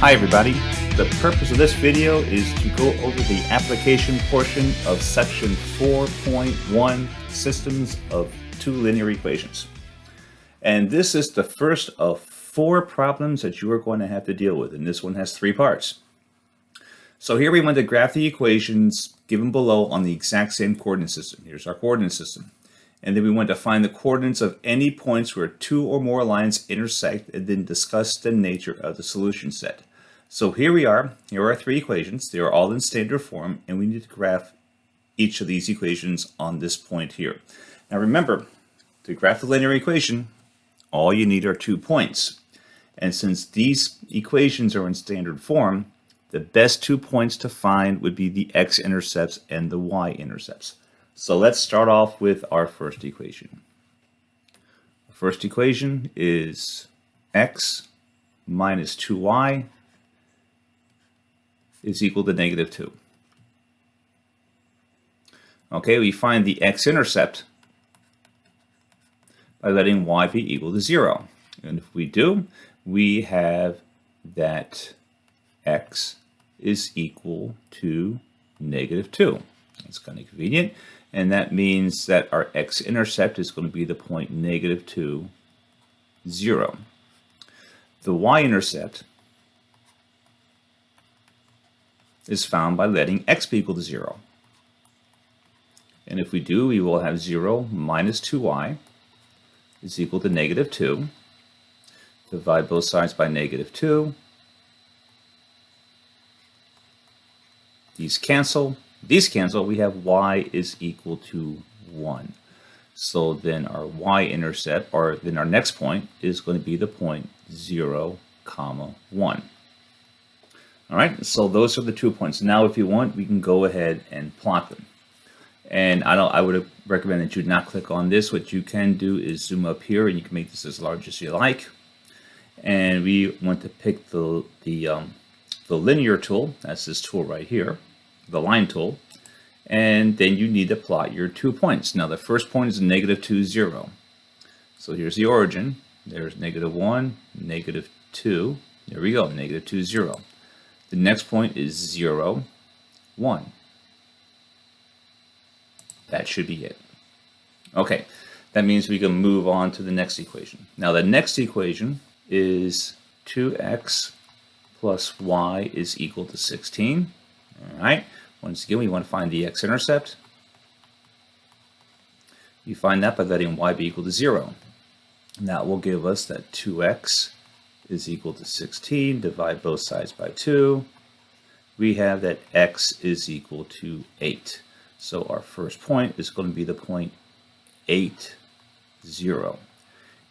Hi everybody, the purpose of this video is to go over the application portion of section 4.1, Systems of Two Linear Equations. And this is the first of 4 problems that you are going to have to deal with, and this one has 3 parts. So here we want to graph the equations given below on the exact same coordinate system. Here's our coordinate system. And then we want to find the coordinates of any points where 2 or more lines intersect, and then discuss the nature of the solution set. So here we are. Here are 3 equations. They are all in standard form, and we need to graph each of these equations on this point here. Now remember, to graph the linear equation, all you need are 2 points. And since these equations are in standard form, the best 2 points to find would be the x-intercepts and the y-intercepts. So let's start off with our first equation. The first equation is x minus 2y is equal to negative 2. Okay, we find the x-intercept by letting y be equal to 0. And if we do, we have that x is equal to negative 2. That's kind of convenient. And that means that our x-intercept is going to be the point negative 2, 0. The y-intercept is found by letting x be equal to 0. And if we do, we will have 0 minus 2y is equal to negative 2. Divide both sides by negative 2. These cancel. We have y is equal to 1. So then our y-intercept, or then our next point, is going to be the point 0, 1. All right, so those are the 2 points. Now if you want, we can go ahead and plot them. And I would recommend that you not click on this. What you can do is zoom up here, and you can make this as large as you like. And we want to pick the linear tool. That's this tool right here, the line tool. And then you need to plot your 2 points. Now the first point is negative 2, 0. So here's the origin. There's negative 1, negative 2. There we go, negative 2, 0. The next point is 0, 1. That should be it. Okay, that means we can move on to the next equation. Now the next equation is 2x plus y is equal to 16. All right, once again, we want to find the x-intercept. You find that by letting y be equal to 0. And that will give us that 2x is equal to 16. Divide both sides by 2. We have that x is equal to 8. So our first point is going to be the point 8, 0.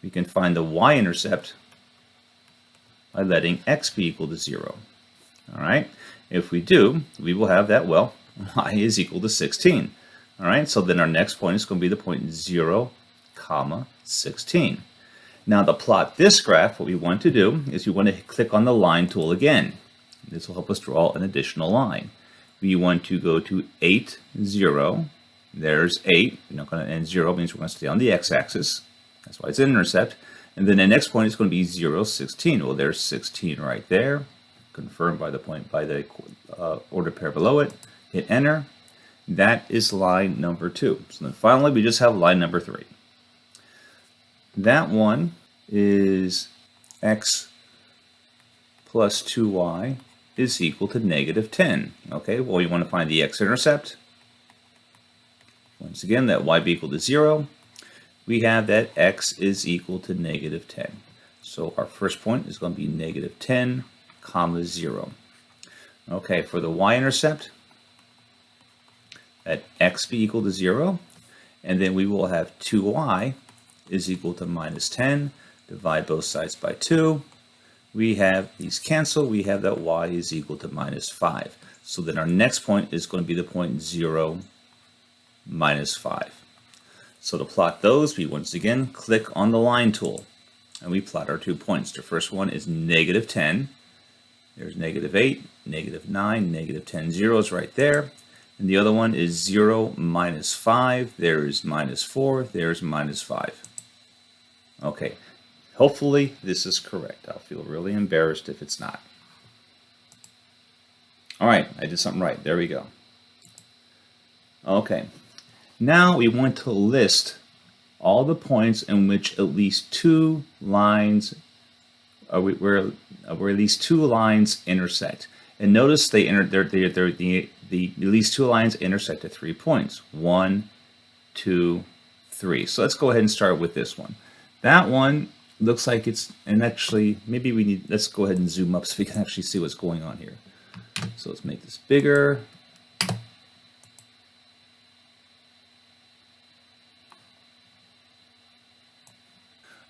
We can find the y-intercept by letting x be equal to 0. All right. If we do, we will have that, well, y is equal to 16. All right. So then our next point is going to be the point 0, 16. Now to plot this graph, what we want to do is we want to click on the line tool again. This will help us draw an additional line. We want to go to 8, 0. There's 8. We're not going to end 0, means we're going to stay on the x-axis. That's why it's an intercept. And then the next point is going to be 0, 16. Well, there's 16 right there, confirmed by the point by the ordered pair below it. Hit enter. That is line number 2. So then finally, we just have line number 3. That one is x plus 2y is equal to negative 10. Okay, well, we want to find the x-intercept. Once again, that y be equal to 0. We have that x is equal to negative 10. So our first point is going to be negative 10, 0. Okay, for the y-intercept, that x be equal to 0. And then we will have 2y is equal to minus 10. Divide both sides by 2. We have these cancel. We have that y is equal to minus 5. So then our next point is going to be the point 0, minus 5. So to plot those, we once again click on the line tool, and we plot our 2 points. The first one is negative 10. There's negative 8, negative 9, negative 10 zeros right there. And the other one is 0, minus 5. There's minus 4. There's minus 5. Okay, hopefully this is correct. I'll feel really embarrassed if it's not. All right, I did something right. There we go. Okay. Now we want to list all the points in which at least two lines where at least two lines intersect. And notice the at least two lines intersect at 3 points. 1, 2, 3. So let's go ahead and start with this one. That one looks like it's, and actually maybe let's go ahead and zoom up so we can actually see what's going on here. So let's make this bigger.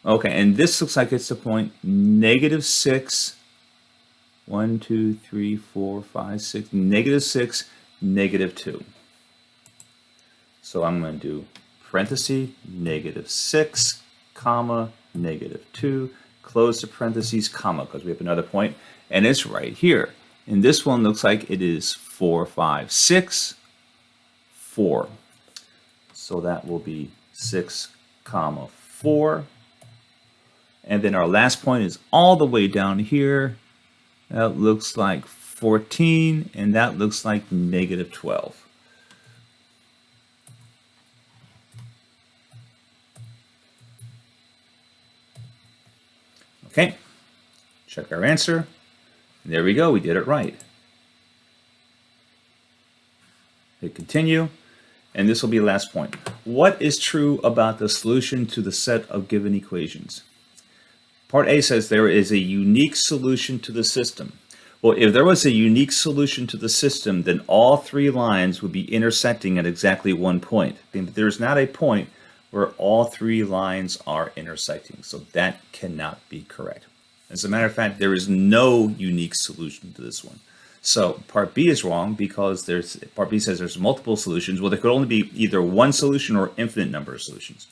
Okay, and this looks like it's the point -6, 1, 2, 3, 4, 5, 6, -6, -2. So I'm going to do parenthesis, -6, comma, -2, close the parentheses, comma, because we have another point, and it's right here. And this one looks like it is 4, 5, 6, 4. So that will be 6, comma, 4. And then our last point is all the way down here. That looks like 14, and that looks like -12. Okay, check our answer. There we go, we did it right. Hit continue, and this will be the last point. What is true about the solution to the set of given equations? Part A says there is a unique solution to the system. Well, if there was a unique solution to the system, then all three lines would be intersecting at exactly 1 point. There's not a point where all three lines are intersecting, so that cannot be correct. As a matter of fact, there is no unique solution to this one. So part B is wrong because part B says there's multiple solutions. Well, there could only be either one solution or infinite number of solutions.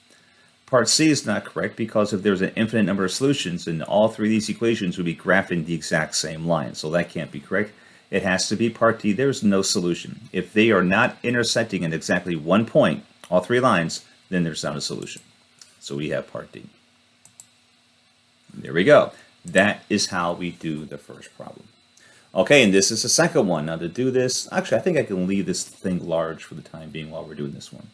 Part C is not correct because if there's an infinite number of solutions, then all three of these equations would be graphing the exact same line. So that can't be correct. It has to be part D. There's no solution. If they are not intersecting at exactly 1 point, all three lines, then there's not a solution. So we have part D. There we go. That is how we do the first problem. Okay, and this is the second one. Now to do this, actually I think I can leave this thing large for the time being while we're doing this one.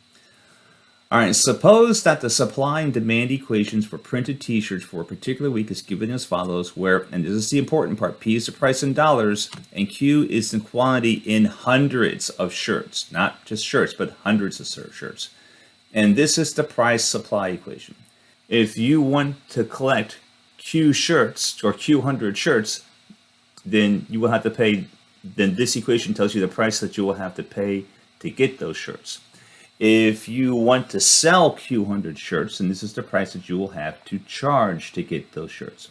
All right, suppose that the supply and demand equations for printed t-shirts for a particular week is given as follows, where, and this is the important part, P is the price in dollars, and Q is the quantity in hundreds of shirts. Not just shirts, but hundreds of shirts. And this is the price supply equation. If you want to collect Q shirts, or Q 100 shirts, then you will have to pay, then this equation tells you the price that you will have to pay to get those shirts. If you want to sell Q100 shirts, and this is the price that you will have to charge to get those shirts.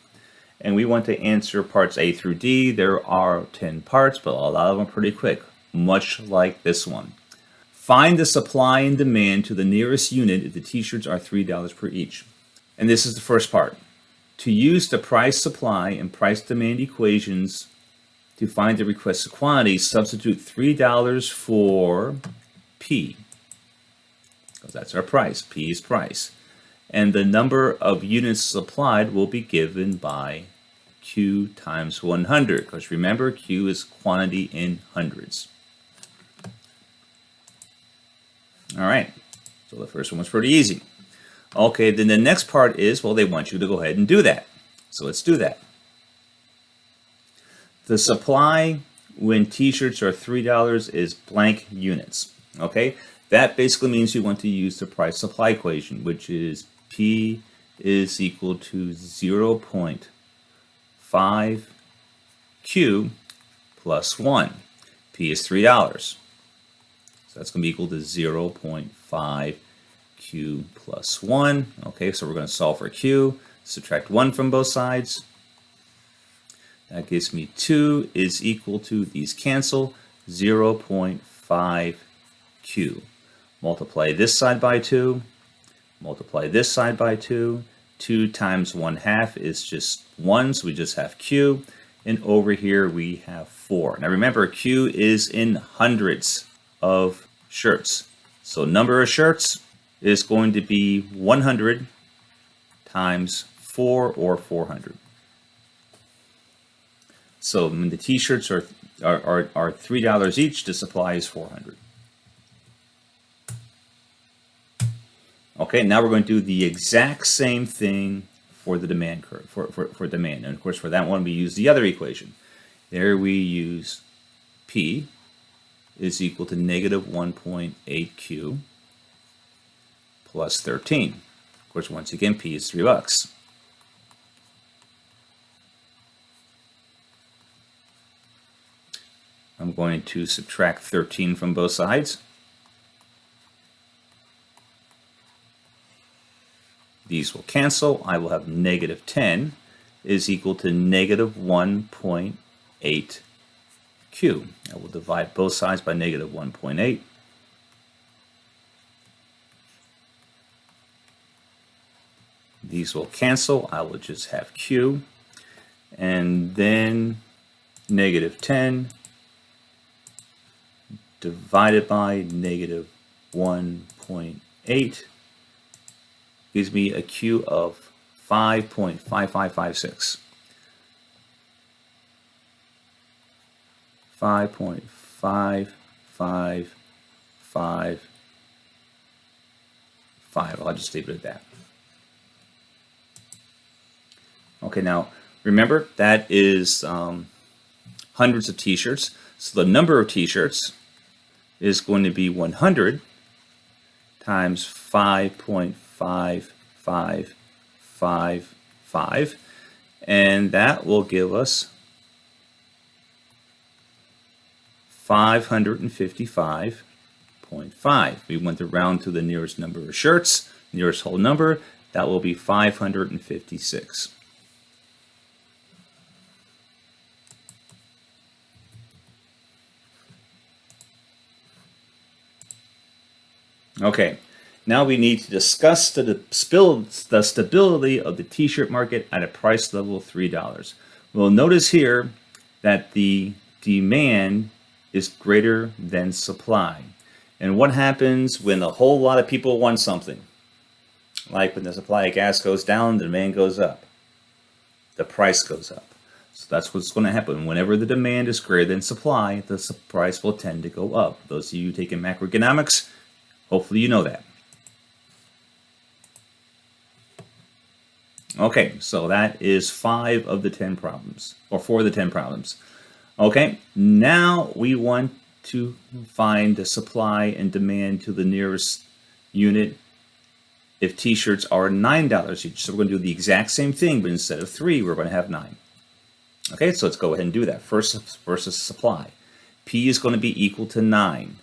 And we want to answer parts A through D. There are 10 parts, but a lot of them are pretty quick, much like this one. Find the supply and demand to the nearest unit if the t-shirts are $3 per each. And this is the first part. To use the price supply and price demand equations to find the requested quantity, substitute $3 for P. Because that's our price. P is price. And the number of units supplied will be given by Q times 100. Because remember, Q is quantity in hundreds. All right. So the first one was pretty easy. Okay, then the next part is, well, they want you to go ahead and do that. So let's do that. The supply when t-shirts are $3 is blank units. Okay? That basically means you want to use the price supply equation, which is P is equal to 0.5 Q plus 1. P is $3. So that's going to be equal to 0.5 Q plus 1. Okay, so we're going to solve for Q. Subtract 1 from both sides. That gives me 2 is equal to, these cancel, 0.5 Q. Multiply this side by 2, multiply this side by 2. 2 times 1/2 is just 1, so we just have Q. And over here we have 4. Now remember, Q is in hundreds of shirts. So number of shirts is going to be 100 times 4, or 400. So when the t-shirts are are $3 each. The supply is 400. Okay, now we're going to do the exact same thing for the demand curve, for demand. And of course, for that one, we use the other equation. There we use P is equal to negative 1.8Q plus 13. Of course, once again, P is $3. I'm going to subtract 13 from both sides. These will cancel. I will have negative 10 is equal to negative 1.8Q. I will divide both sides by negative 1.8. These will cancel. I will just have Q. And then negative 10 divided by negative 1.8 gives me a Q of 5.5556. 5.5555. I'll just leave it at that. Okay, now remember that is hundreds of t-shirts. So the number of t-shirts is going to be 100 times 5.5555, and that will give us 555.5. We want to round to the nearest number of shirts, nearest whole number. That will be 556. Okay, now we need to discuss the stability of the t-shirt market at a price level of $3. We'll notice here that the demand is greater than supply. And what happens when a whole lot of people want something? Like when the supply of gas goes down, the demand goes up. The price goes up. So that's what's going to happen. Whenever the demand is greater than supply, the price will tend to go up. Those of you taking macroeconomics, hopefully you know that. Okay, so that is 5 of the 10 problems, or 4 of the 10 problems. Okay, now we want to find the supply and demand to the nearest unit if t-shirts are $9 each. So we're going to do the exact same thing, but instead of 3, we're going to have 9. Okay, so let's go ahead and do that. First versus supply. P is going to be equal to 9.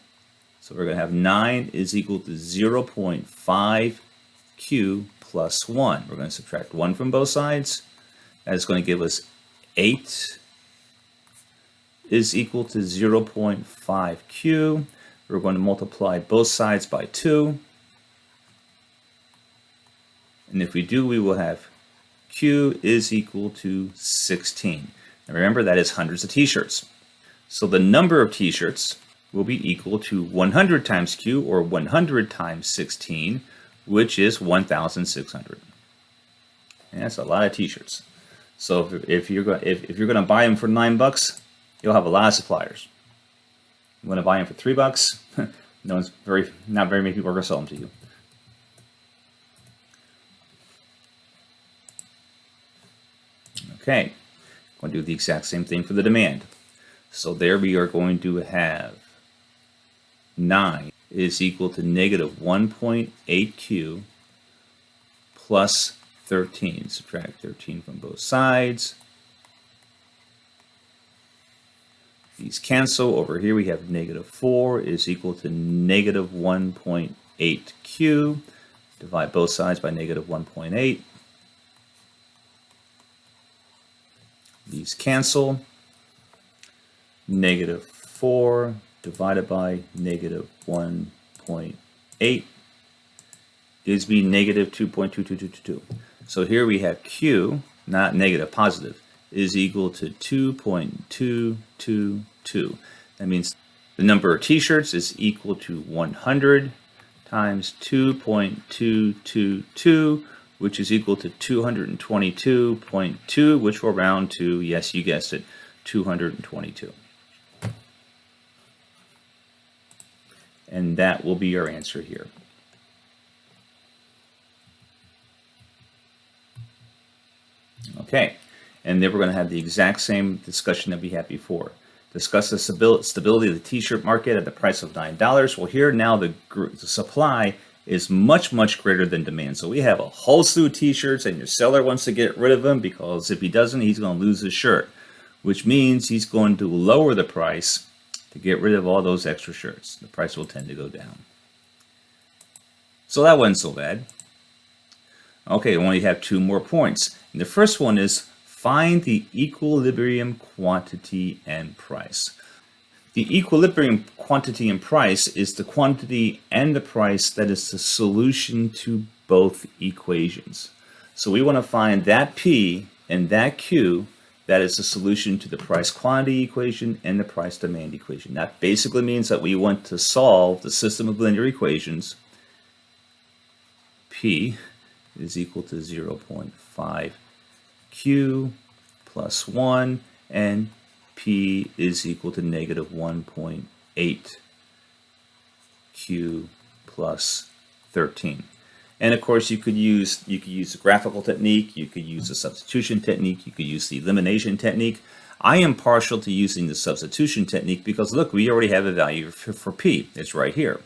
So we're going to have 9 is equal to 0.5Q plus 1. We're going to subtract 1 from both sides. That is going to give us 8 is equal to 0.5Q. We're going to multiply both sides by 2. And if we do, we will have Q is equal to 16. And remember, that is hundreds of t-shirts. So the number of t-shirts will be equal to 100 times Q, or 100 times 16, which is 1,600. And that's a lot of t-shirts. So if you're going to buy them for $9, you'll have a lot of suppliers. You want to buy them for $3? Not very many people are going to sell them to you. Okay, I'm going to do the exact same thing for the demand. So there we are going to have 9 is equal to negative 1.8Q plus 13. Subtract 13 from both sides. These cancel. Over here we have negative 4 is equal to negative 1.8Q. Divide both sides by negative 1.8. These cancel. Negative 4 divided by negative 1.8 gives me negative 2.2222. So here we have Q, not negative, positive, is equal to 2.222. That means the number of t-shirts is equal to 100 times 2.222, which is equal to 222.2, which will round to, yes, you guessed it, 222. And that will be your answer here. Okay, and then we're going to have the exact same discussion that we had before. Discuss the stability of the t-shirt market at the price of $9. Well, here now the supply is much, much greater than demand. So we have a whole slew of t-shirts and your seller wants to get rid of them because if he doesn't, he's going to lose his shirt, which means he's going to lower the price to get rid of all those extra shirts. The price will tend to go down. So that wasn't so bad. Okay, we only have 2 more points. And the first one is find the equilibrium quantity and price. The equilibrium quantity and price is the quantity and the price that is the solution to both equations. So we want to find that P and that Q that is the solution to the price quantity equation and the price demand equation. That basically means that we want to solve the system of linear equations. P is equal to 0.5 Q plus 1 and P is equal to negative 1.8 Q plus 13. And of course you could use the graphical technique, you could use the substitution technique, you could use the elimination technique. I am partial to using the substitution technique because look, we already have a value for P. It's right here.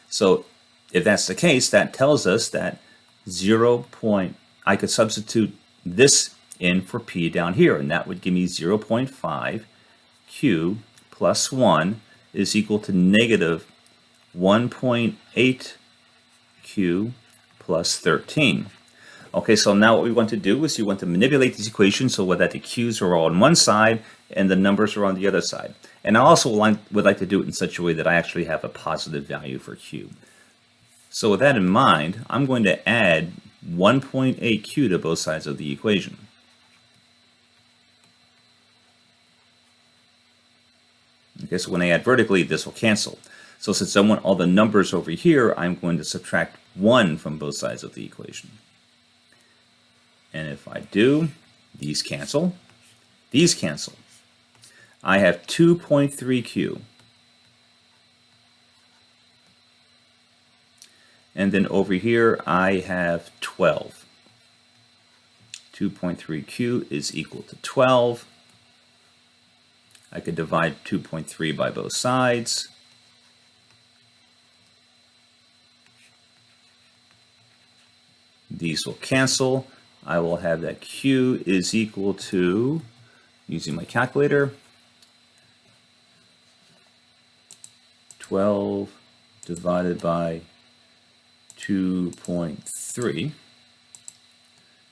So if that's the case, that tells us that I could substitute this in for P down here, and that would give me 0.5 Q plus 1 is equal to negative 1.8 Q plus 13. Okay, so now what we want to do is you want to manipulate these equations so that the Q's are all on one side and the numbers are on the other side. And I also would like to do it in such a way that I actually have a positive value for Q. So with that in mind, I'm going to add 1.8 Q to both sides of the equation. Okay, so when I add vertically, this will cancel. So since I want all the numbers over here, I'm going to subtract 1 from both sides of the equation. And if I do, these cancel. These cancel. I have 2.3 Q. And then over here, I have 12. 2.3 Q is equal to 12. I could divide 2.3 by both sides. These will cancel. I will have that Q is equal to, using my calculator, 12 divided by 2.3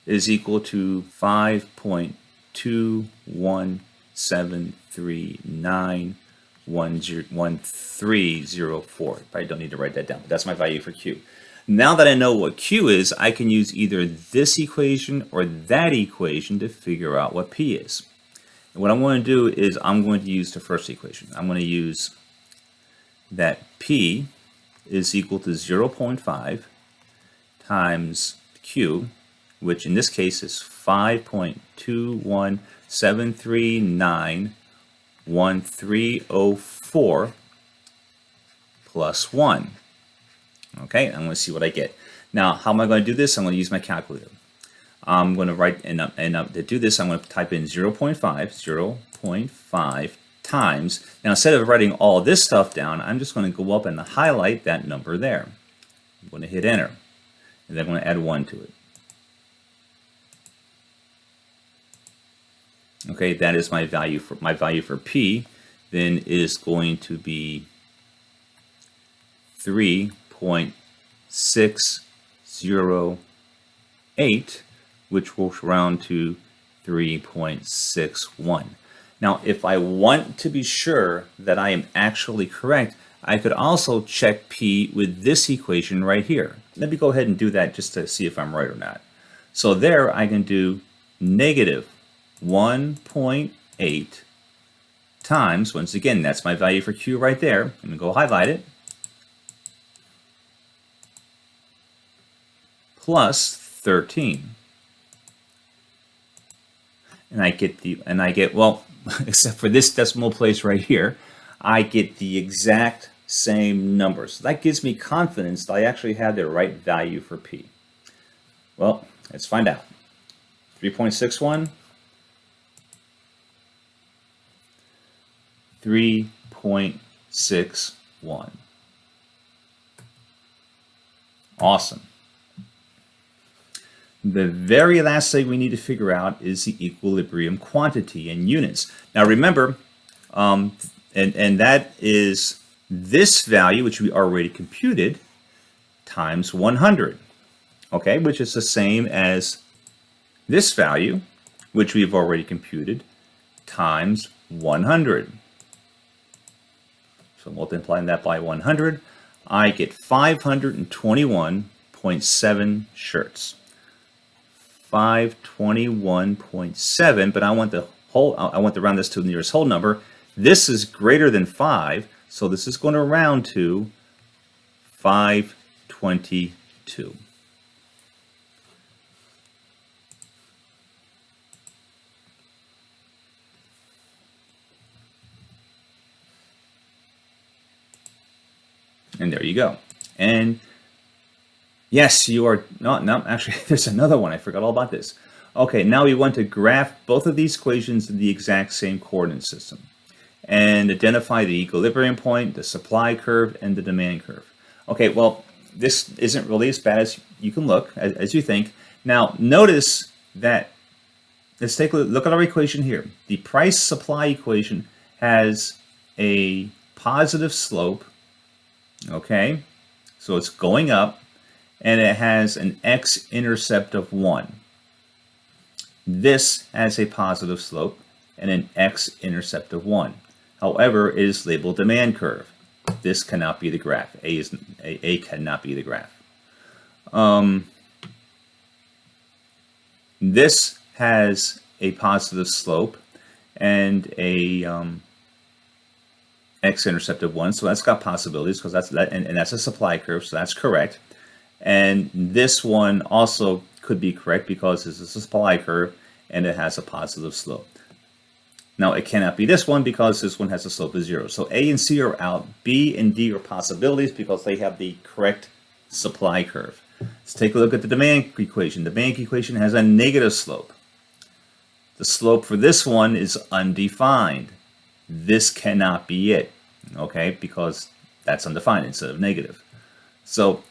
is equal to 5.217391304. I don't need to write that down, but that's my value for Q. Now that I know what Q is, I can use either this equation or that equation to figure out what P is. And what I'm going to do is I'm going to use the first equation. I'm going to use that P is equal to 0.5 times Q, which in this case is 5.217391304 plus 1. Okay, I'm going to see what I get. Now, how am I going to do this? I'm going to use my calculator. I'm going to write, to do this, I'm going to type in 0.5 times. Now, instead of writing all this stuff down, I'm just going to go up and highlight that number there. I'm going to hit enter, and then I'm going to add 1 to it. Okay, that is my value for P. Then is going to be 3.608, which will round to 3.61. Now, if I want to be sure that I am actually correct, I could also check P with this equation right here. Let me go ahead and do that just to see if I'm right or not. So there I can do negative 1.8 times, once again, that's my value for Q right there. I'm going to go highlight it. Plus 13. And I get well, except for this decimal place right here, I get the exact same number. So that gives me confidence that I actually have the right value for P. Well, let's find out. 3.61, 3.61. Awesome. The very last thing we need to figure out is the equilibrium quantity in units. Now remember, and that is this value, which we already computed, times 100, okay, which is the same as this value, which we've already computed, times 100. So multiplying that by 100, I get 521.7 shirts. 521.7, but I want the whole, I want to round this to the nearest whole number. This is greater than 5, so this is going to round to 522. And there you go. And yes, you are not, no, actually, there's another one. I forgot all about this. Okay, now we want to graph both of these equations in the exact same coordinate system and identify the equilibrium point, the supply curve, and the demand curve. Okay, well, this isn't really as bad as you can look, as you think. Now, notice that, let's take a look at our equation here. The price-supply equation has a positive slope, okay? So it's going up, and it has an x-intercept of 1. This has a positive slope and an x-intercept of 1. However, it is labeled demand curve. This cannot be the graph. A cannot be the graph. This has a positive slope and a x-intercept of 1, so that's got possibilities because that's that, and that's a supply curve, so that's correct. And this one also could be correct because this is a supply curve and it has a positive slope. Now it cannot be this one because this one has a slope of 0. So A and C are out. B and D are possibilities because they have the correct supply curve. Let's take a look at the demand equation. The demand equation has a negative slope. The slope for this one is undefined. This cannot be it, okay, because that's undefined instead of negative. So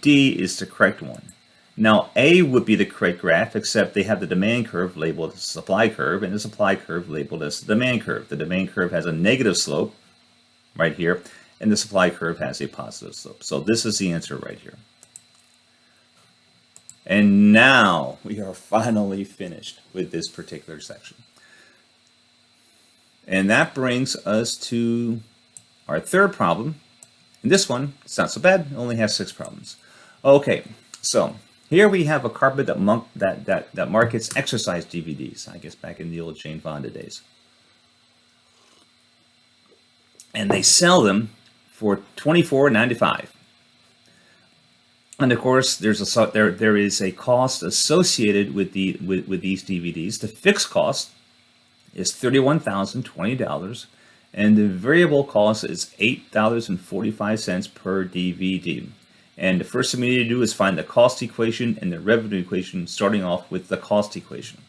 D is the correct one. Now A would be the correct graph, except they have the demand curve labeled as supply curve and the supply curve labeled as the demand curve. The demand curve has a negative slope right here, and the supply curve has a positive slope. So this is the answer right here. And now we are finally finished with this particular section. And that brings us to our third problem. And this one, it's not so bad, it only has 6 problems. Okay, so here we have a carpet that markets exercise DVDs, I guess back in the old Jane Fonda days. And they sell them for $24.95. And of course, there is a cost associated with these DVDs. The fixed cost is $31,020, and the variable cost is $8.45 per DVD. And the first thing we need to do is find the cost equation and the revenue equation, starting off with the cost equation.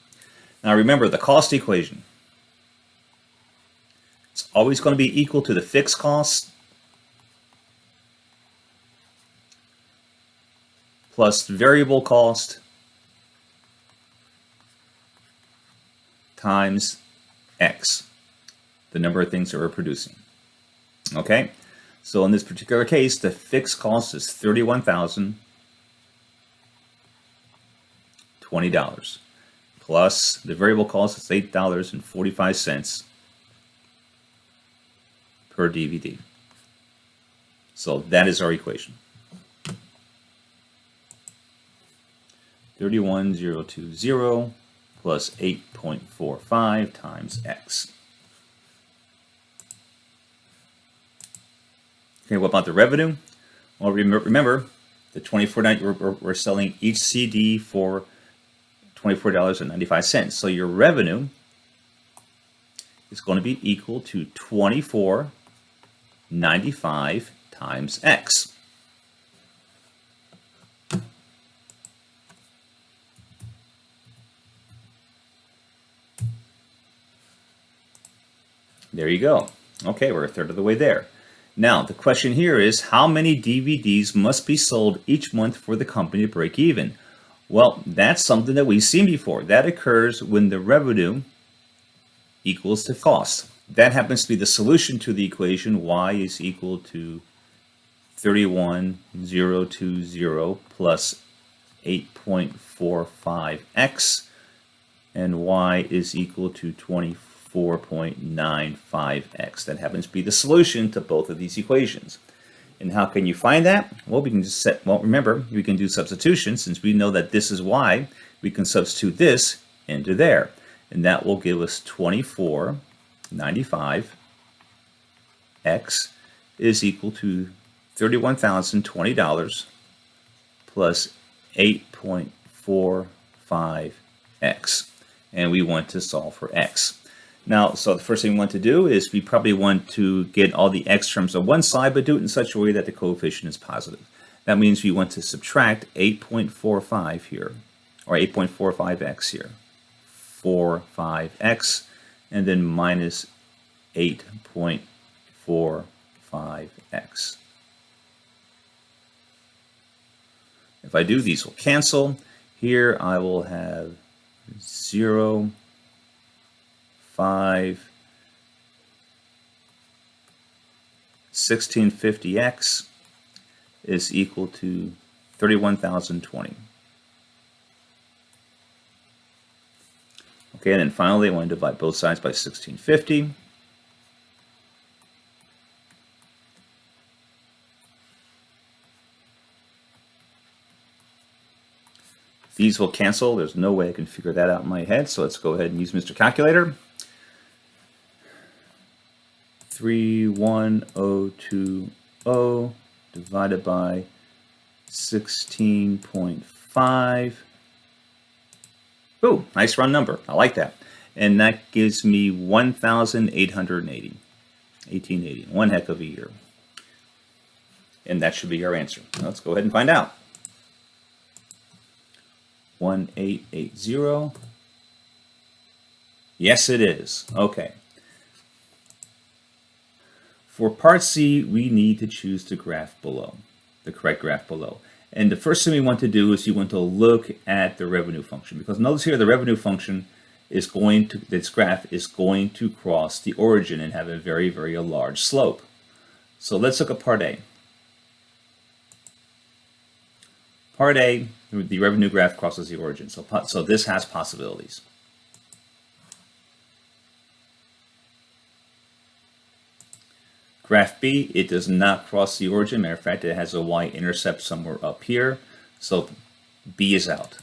Now remember, the cost equation, it's always going to be equal to the fixed cost plus variable cost times X, the number of things that we're producing. Okay, so in this particular case, the fixed cost is $31,020 plus the variable cost is $8.45 per DVD. So that is our equation. 31,020 plus 8.45 times X. Okay, what about the revenue? Well, remember, the $24.90, we're selling each CD for $24.95. So your revenue is going to be equal to 24 95 times x. There you go. Okay, we're a third of the way there. Now, the question here is, how many DVDs must be sold each month for the company to break even? Well, that's something that we've seen before. That occurs when the revenue equals to cost. That happens to be the solution to the equation y is equal to 31,020 plus 8.45x, and y is equal to 24.95x. That happens to be the solution to both of these equations. And how can you find that? Well, we can just remember, we can do substitution. Since we know that this is y, we can substitute this into there. And that will give us 24.95 x is equal to $31,020 plus 8.45x. And we want to solve for x. Now, so the first thing we want to do is we probably want to get all the x terms on one side, but do it in such a way that the coefficient is positive. That means we want to subtract 8.45 here, or 8.45x here. 45x, and then minus 8.45x. If I do, these will cancel. Here I will have 0, 5, 1650x is equal to 31,020. Okay, and then finally I want to divide both sides by 1650. These will cancel. There's no way I can figure that out in my head, so let's go ahead and use Mr. Calculator. 31020 divided by 16.5. Ooh, nice round number. I like that. And that gives me 1,880. 1880. One heck of a year. And that should be our answer. Let's go ahead and find out. 1880. Yes, it is. Okay. For part C, we need to choose the graph below, the correct graph below. And the first thing we want to do is you want to look at the revenue function, because notice here the revenue function is going to, this graph is going to cross the origin and have a very, very large slope. So let's look at part A. Part A, the revenue graph crosses the origin. So this has possibilities. Graph B, it does not cross the origin. Matter of fact, it has a y-intercept somewhere up here. So B is out.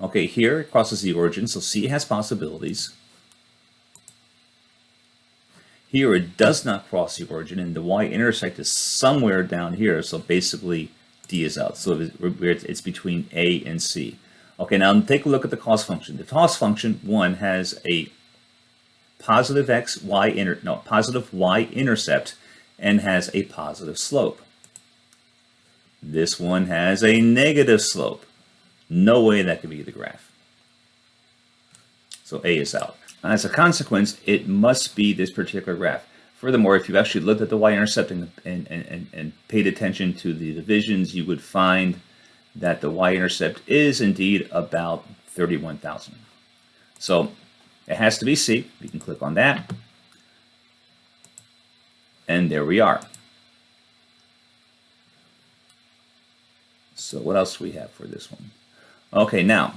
Okay, here it crosses the origin, so C has possibilities. Here it does not cross the origin, and the y-intercept is somewhere down here, so basically D is out. So it's between A and C. Okay, now take a look at the cost function. The cost function, one, has a positive positive y-intercept and has a positive slope. This one has a negative slope. No way that could be the graph. So A is out. And as a consequence, it must be this particular graph. Furthermore, if you actually looked at the y-intercept and paid attention to the divisions, you would find that the y-intercept is indeed about 31,000. So it has to be C. We can click on that. And there we are. So what else do we have for this one? Okay, now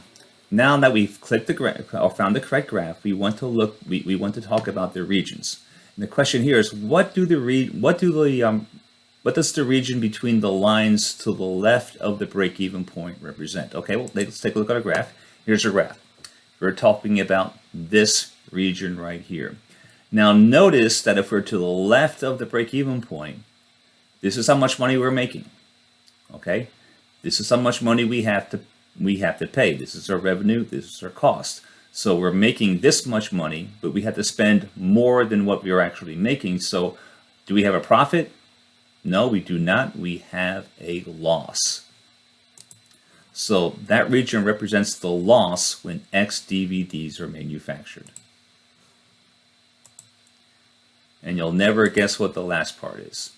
that we've clicked the graph or found the correct graph, we want to look. We want to talk about the regions. And the question here is, what does the region between the lines to the left of the break-even point represent? Okay, well, let's take a look at our graph. Here's our graph. We're talking about this region right here. Now notice that if we're to the left of the break-even point, this is how much money we're making. Okay, this is how much money we have to pay. This is our revenue. This is our cost. So we're making this much money, but we have to spend more than what we are actually making. So do we have a profit? No, we do not. We have a loss. So that region represents the loss when X DVDs are manufactured. And you'll never guess what the last part is.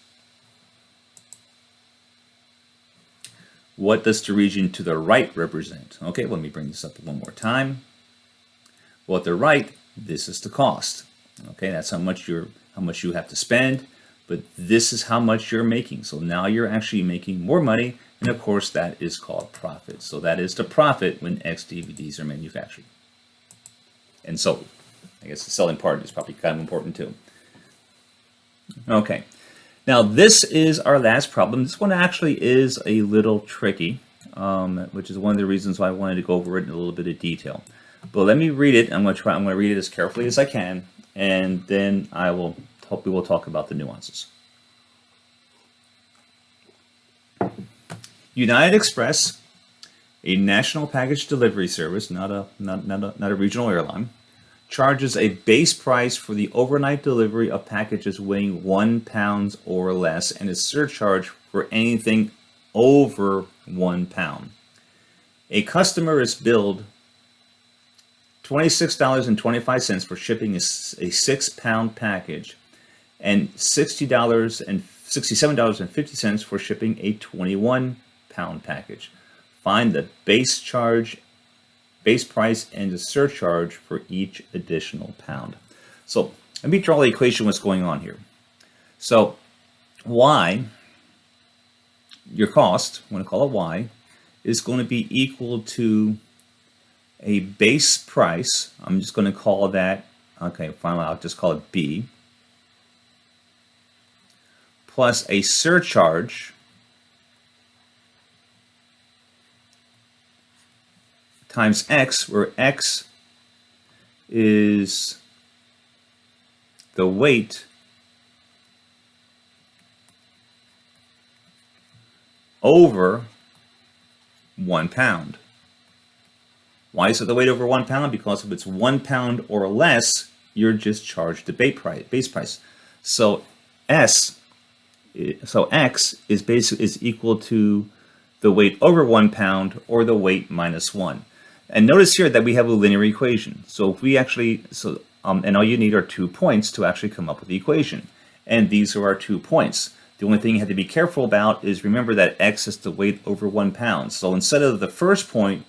What does the region to the right represent? Okay, let me bring this up one more time. Well, at the right, this is the cost. Okay, that's how much you have to spend, but this is how much you're making. So now you're actually making more money, and of course that is called profit. So that is the profit when X DVDs are manufactured and sold. I guess the selling part is probably kind of important too. Okay, now this is our last problem. This one actually is a little tricky, which is one of the reasons why I wanted to go over it in a little bit of detail. But let me read it. I'm going to read it as carefully as I can, and then we will talk about the nuances. United Express, a national package delivery service, not a regional airline, charges a base price for the overnight delivery of packages weighing 1 pound or less, and a surcharge for anything over 1 pound. A customer is billed $26.25 for shipping a 6-pound package, and $67.50 for shipping a 21-pound package. Find the base price, and the surcharge for each additional pound. So let me draw the equation what's going on here. So Y, your cost, I'm going to call it Y, is going to be equal to a base price. I'm just going to call that, okay, finally I'll just call it B, plus a surcharge times X, where X is the weight over 1 pound. Why is it the weight over 1 pound? Because if it's 1 pound or less, you're just charged the base price. So X is equal to the weight over 1 pound, or the weight minus 1. And notice here that we have a linear equation. So if we actually, and all you need are 2 points to actually come up with the equation. And these are our 2 points. The only thing you have to be careful about is remember that X is the weight over 1 pound. So instead of the first point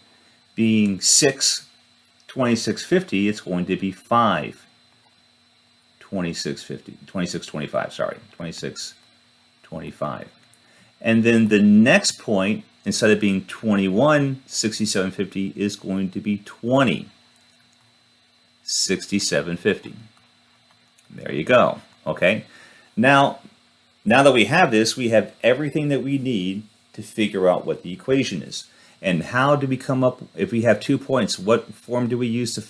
being 2650, it's going to be 2625. And then the next point, instead of being 216750, is going to be 206750. There you go. Okay. Now that we have this, we have everything that we need to figure out what the equation is. And how do we come up, if we have 2 points, what form do we use to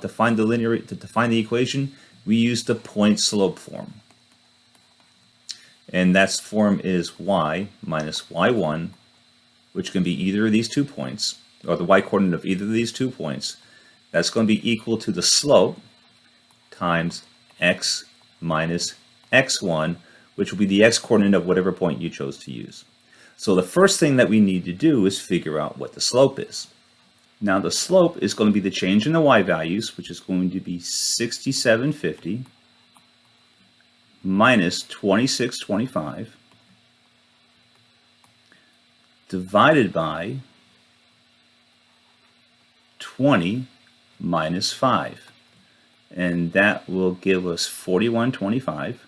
find the equation? We use the point slope form. And that form is y minus y1, which can be either of these 2 points, or the y coordinate of either of these 2 points. That's going to be equal to the slope times x minus x1, which will be the x coordinate of whatever point you chose to use. So the first thing that we need to do is figure out what the slope is. Now the slope is going to be the change in the y values, which is going to be 6750 minus 2625 divided by 20 minus 5. And that will give us 4125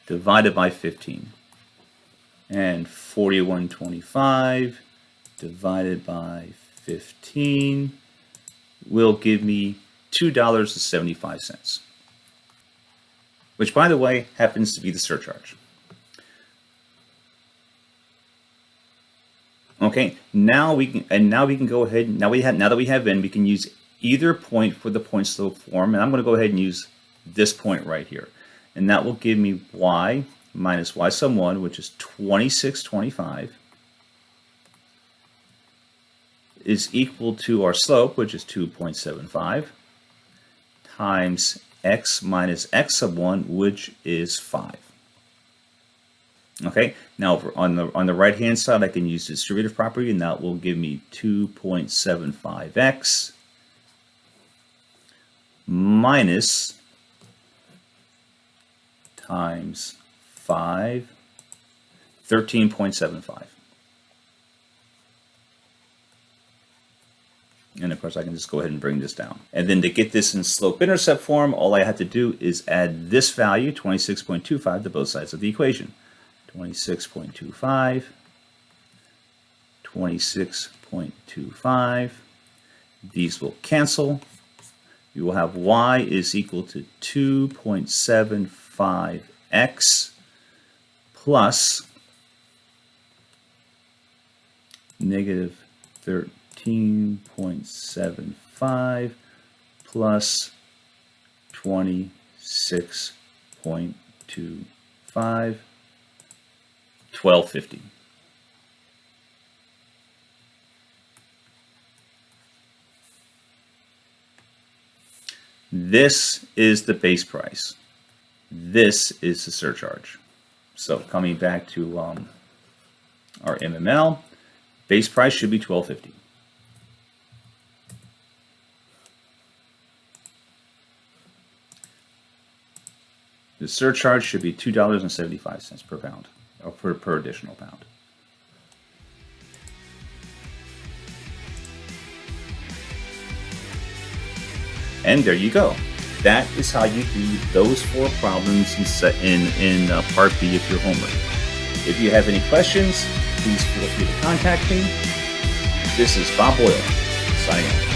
divided by 15. And 4125 divided by 15 will give me $2.75, which, by the way, happens to be the surcharge. Okay, now we can go ahead. Now that we have n, we can use either point for the point slope form, and I'm going to go ahead and use this point right here, and that will give me y minus y sum 1, which is 2625, is equal to our slope, which is 2.75, times x minus x sub 1, which is 5. Okay, now on the right hand side, I can use the distributive property, and that will give me 2.75x minus times 5, 13.75. And of course, I can just go ahead and bring this down. And then to get this in slope-intercept form, all I have to do is add this value, 26.25, to both sides of the equation. 26.25, 26.25. These will cancel. You will have y is equal to 2.75x plus negative 13.75 plus 26.25, 1250. This is the base price. This is the surcharge. So coming back to our MML, base price should be $12.50. The surcharge should be $2.75 per pound, or per additional pound. And there you go. That is how you do those 4 problems in Part B of your homework. If you have any questions, please feel free to contact me. This is Bob Boyle, signing off.